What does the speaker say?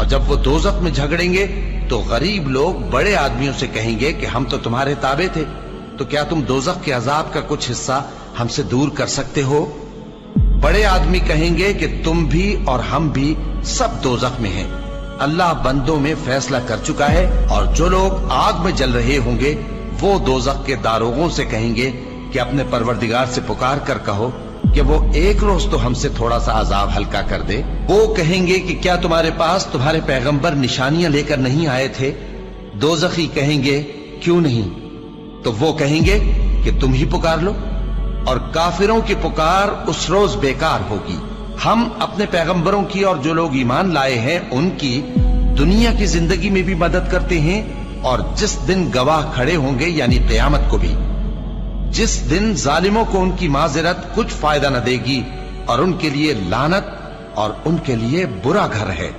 اور جب وہ دوزخ میں جھگڑیں گے تو غریب لوگ بڑے آدمیوں سے کہیں گے کہ ہم تو تمہارے تابع تھے، تو کیا تم دوزخ کے عذاب کا کچھ حصہ ہم سے دور کر سکتے ہو؟ بڑے آدمی کہیں گے کہ تم بھی اور ہم بھی سب دوزخ میں ہیں، اللہ بندوں میں فیصلہ کر چکا ہے، اور جو لوگ آگ میں جل رہے ہوں گے وہ دوزخ کے داروغوں سے کہیں گے کہ اپنے پروردگار سے پکار کر کہو کہ وہ ایک روز تو ہم سے تھوڑا سا عذاب ہلکا کر دے۔ وہ کہیں گے کہ کیا تمہارے پاس تمہارے پیغمبر نشانیاں لے کر نہیں آئے تھے؟ دوزخی کہیں گے کیوں نہیں؟ تو وہ کہیں گے کہ تم ہی پکار لو، اور کافروں کی پکار اس روز بیکار ہوگی۔ ہم اپنے پیغمبروں کی اور جو لوگ ایمان لائے ہیں ان کی دنیا کی زندگی میں بھی مدد کرتے ہیں، اور جس دن گواہ کھڑے ہوں گے یعنی قیامت کو بھی، جس دن ظالموں کو ان کی معذرت کچھ فائدہ نہ دے گی، اور ان کے لیے لعنت اور ان کے لیے برا گھر ہے۔